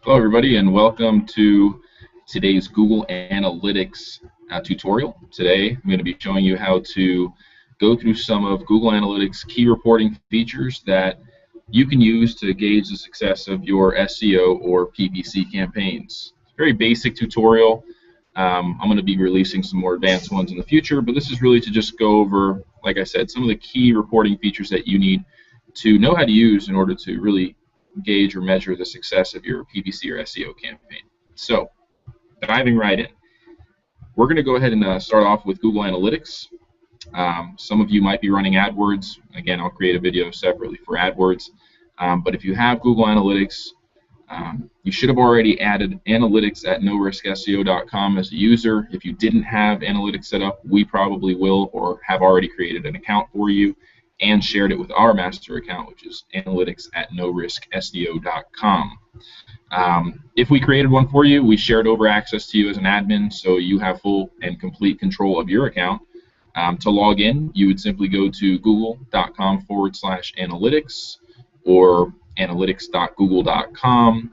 Hello, everybody, and welcome to today's Google Analytics tutorial. Today, I'm going to be showing you how to go through some of Google Analytics key reporting features that you can use to gauge the success of your SEO or PPC campaigns. It's a very basic tutorial. I'm going to be releasing some more advanced ones in the future, but this is really to just go over, like I said, some of the key reporting features that you need to know how to use in order to really gauge or measure the success of your PPC or SEO campaign. So, diving right in, we're going to go ahead and start off with Google Analytics. Some of you might be running AdWords. Again, I'll create a video separately for AdWords. But if you have Google Analytics, you should have already added analytics at NoRiskSEO.com as a user. If you didn't have analytics set up, we probably will or have already created an account for you and shared it with our master account, which is analytics at NoRiskSEO.com. If we created one for you, we shared over access to you as an admin, so you have full and complete control of your account. To log in, you would simply go to google.com/analytics or analytics.google.com.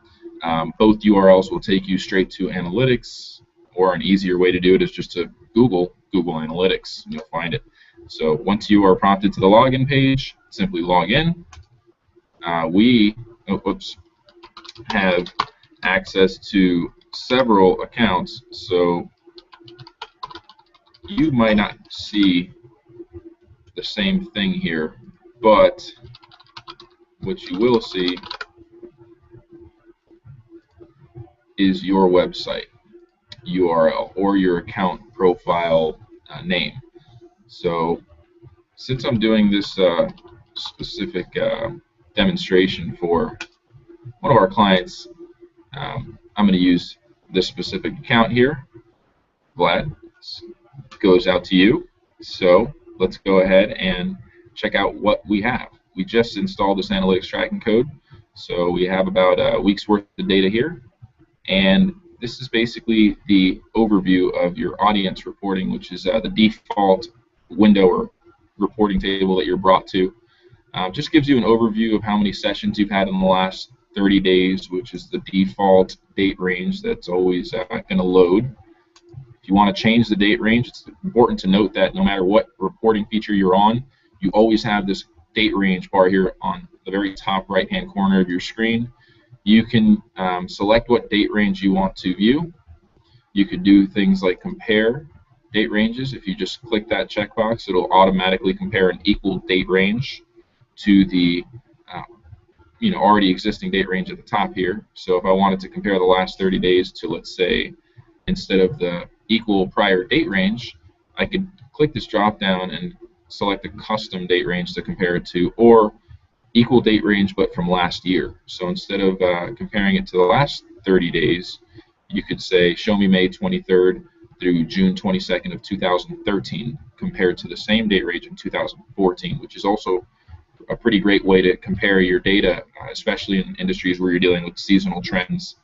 Both URLs will take you straight to analytics, or an easier way to do it is just to Google Analytics, and you'll find it. So once you are prompted to the login page, simply log in. We have access to several accounts, so you might not see the same thing here, but what you will see is your website URL or your account profile name. So since I'm doing this specific demonstration for one of our clients, I'm going to use this specific account here. Vlad, goes out to you. So let's go ahead and check out what we have. We just installed this analytics tracking code, so we have about a week's worth of data here, and this is basically the overview of your audience reporting, which is the default window or reporting table that you're brought to. Just gives you an overview of how many sessions you've had in the last 30 days, which is the default date range that's always going to load. If you want to change the date range, it's important to note that no matter what reporting feature you're on, you always have this date range bar here on the very top right-hand corner of your screen. You can select what date range you want to view. You could do things like compare date ranges. If you just click that checkbox, it'll automatically compare an equal date range to the already existing date range at the top here. So if I wanted to compare the last 30 days to, let's say, instead of the equal prior date range, I could click this drop down and select a custom date range to compare it to, or equal date range but from last year. So instead of comparing it to the last 30 days, you could say show me May 23rd through June 22nd of 2013 compared to the same date range in 2014, which is also a pretty great way to compare your data, especially in industries where you're dealing with seasonal trends.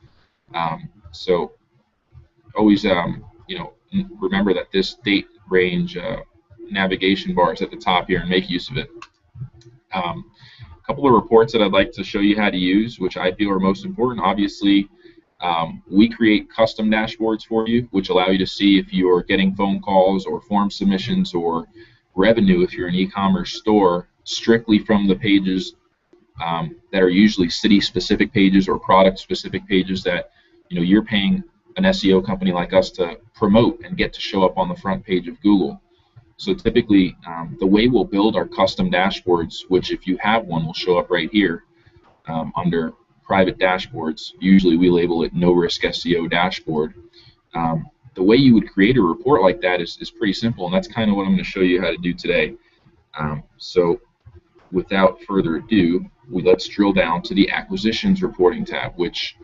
So always remember that this date range navigation bar is at the top here, and make use of it. A couple of reports that I'd like to show you how to use, which I feel are most important. Obviously, we create custom dashboards for you, which allow you to see if you're getting phone calls or form submissions or revenue if you're an e-commerce store strictly from the pages that are usually city-specific pages or product-specific pages that you're paying an SEO company like us to promote and get to show up on the front page of Google. So typically, the way we'll build our custom dashboards, which if you have one will show up right here under private dashboards. Usually we label it No Risk SEO dashboard. The way you would create a report like that is pretty simple, and that's kind of what I'm going to show you how to do today. So without further ado, let's drill down to the acquisitions reporting tab, which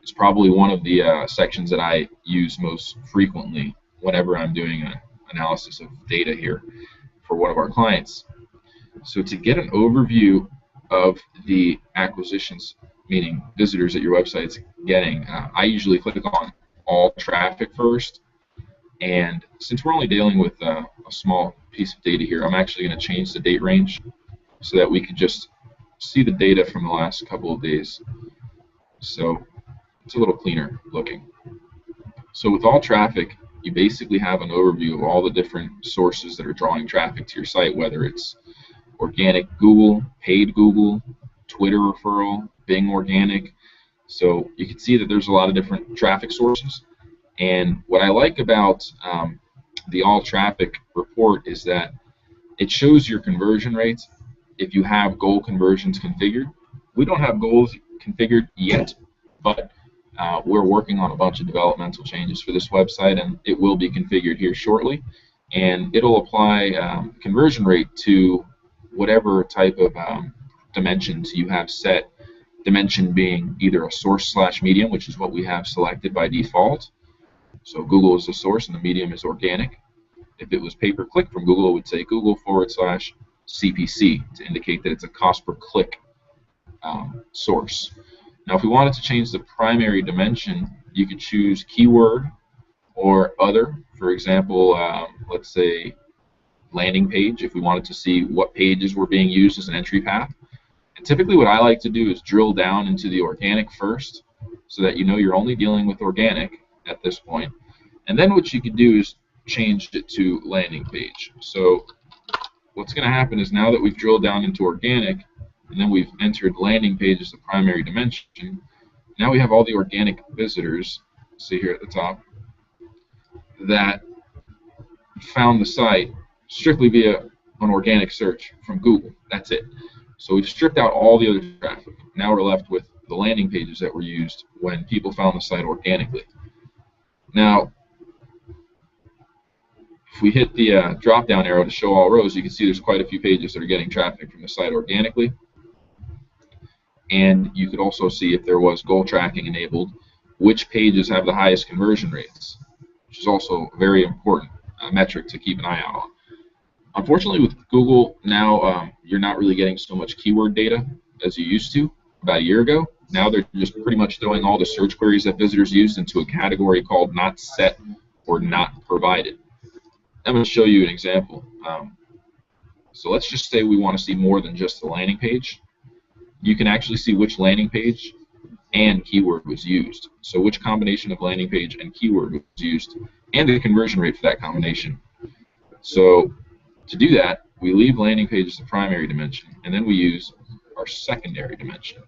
is probably one of the sections that I use most frequently whenever I'm doing an analysis of data here for one of our clients. So to get an overview of the acquisitions, meaning visitors that your website's getting, I usually click on all traffic first, and since we're only dealing with a small piece of data here, I'm actually going to change the date range so that we could just see the data from the last couple of days. So it's a little cleaner looking. So with all traffic, you basically have an overview of all the different sources that are drawing traffic to your site, whether it's organic Google, paid Google, Twitter referral, Bing organic. So you can see that there's a lot of different traffic sources. And what I like about the all traffic report is that it shows your conversion rates if you have goal conversions configured. We don't have goals configured yet, but we're working on a bunch of developmental changes for this website, and it will be configured here shortly. And it'll apply conversion rate to whatever type of dimensions you have set. Dimension being either a source/medium, which is what we have selected by default. So Google is the source and the medium is organic. If it was pay-per-click from Google, it would say Google/CPC to indicate that it's a cost per click source. Now, if we wanted to change the primary dimension, you could choose keyword or other. For example, let's say landing page, if we wanted to see what pages were being used as an entry path. And typically what I like to do is drill down into the organic first so that you know you're only dealing with organic at this point. And then what you could do is change it to landing page. So what's going to happen is now that we've drilled down into organic and then we've entered landing page as the primary dimension, now we have all the organic visitors, see here at the top, that found the site strictly via an organic search from Google. That's it. So we've stripped out all the other traffic. Now we're left with the landing pages that were used when people found the site organically. Now, if we hit the drop-down arrow to show all rows, you can see there's quite a few pages that are getting traffic from the site organically. And you could also see if there was goal tracking enabled, which pages have the highest conversion rates, which is also a very important metric to keep an eye out on. Unfortunately, with Google now, you're not really getting so much keyword data as you used to about a year ago. Now they're just pretty much throwing all the search queries that visitors used into a category called not set or not provided. I'm going to show you an example. So let's just say we want to see more than just the landing page. You can actually see which landing page and keyword was used. So which combination of landing page and keyword was used, and the conversion rate for that combination. So to do that, we leave landing page as the primary dimension, and then we use our secondary dimension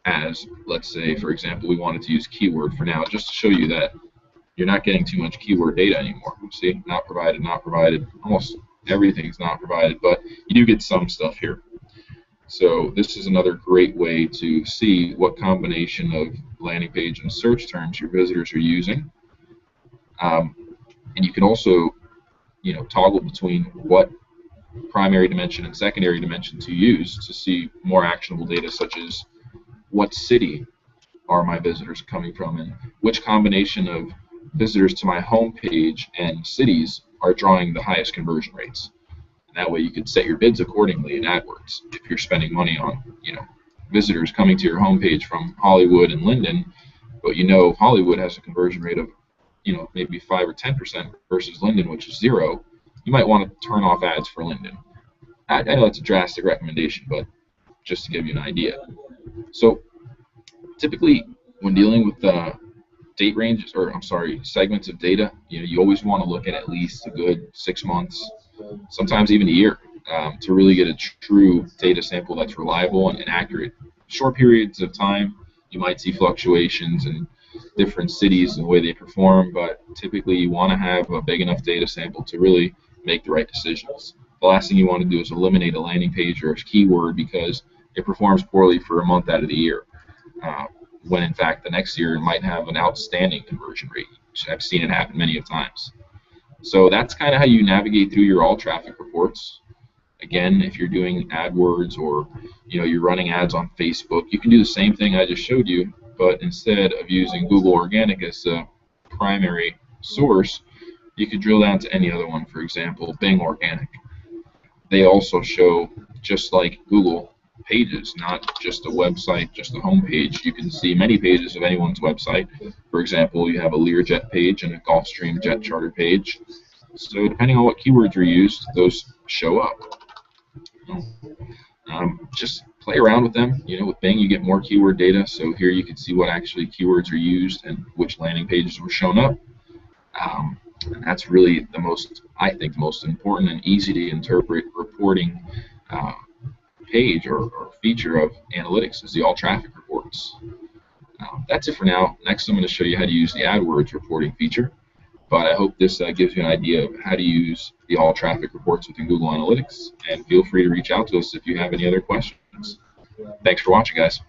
as, let's say, for example, we wanted to use keyword for now, just to show you that you're not getting too much keyword data anymore. See, not provided, not provided. Almost everything's not provided, but you do get some stuff here. So this is another great way to see what combination of landing page and search terms your visitors are using. And you can also, toggle between what primary dimension and secondary dimension to use to see more actionable data, such as what city are my visitors coming from and which combination of visitors to my home page and cities are drawing the highest conversion rates. And that way you can set your bids accordingly in AdWords. If you're spending money on, visitors coming to your home page from Hollywood and Linden, but Hollywood has a conversion rate of maybe 5 or 10% versus Linden, which is 0, you might want to turn off ads for Linden. I know that's a drastic recommendation, but just to give you an idea. So typically when dealing with date ranges, segments of data, you always want to look at least a good 6 months, sometimes even a year, to really get a true data sample that's reliable and accurate. Short periods of time, you might see fluctuations in different cities and the way they perform, but typically you want to have a big enough data sample to really make the right decisions. The last thing you want to do is eliminate a landing page or a keyword because it performs poorly for a month out of the year, when in fact the next year it might have an outstanding conversion rate. I've seen it happen many times. So that's kind of how you navigate through your all traffic reports. Again, if you're doing AdWords or you're running ads on Facebook, you can do the same thing I just showed you, but instead of using Google Organic as the primary source, you could drill down to any other one. For example, Bing Organic. They also show, just like Google, pages, not just a website, just a home page. You can see many pages of anyone's website. For example, you have a Learjet page and a Gulfstream jet charter page. So depending on what keywords are used, those show up. just play around with them. With Bing, you get more keyword data. So here you can see what actually keywords are used and which landing pages were shown up. And that's really I think, the most important and easy to interpret reporting page or feature of analytics is the all traffic reports. That's it for now. Next, I'm going to show you how to use the AdWords reporting feature. But I hope this gives you an idea of how to use the all traffic reports within Google Analytics. And feel free to reach out to us if you have any other questions. Thanks for watching, guys.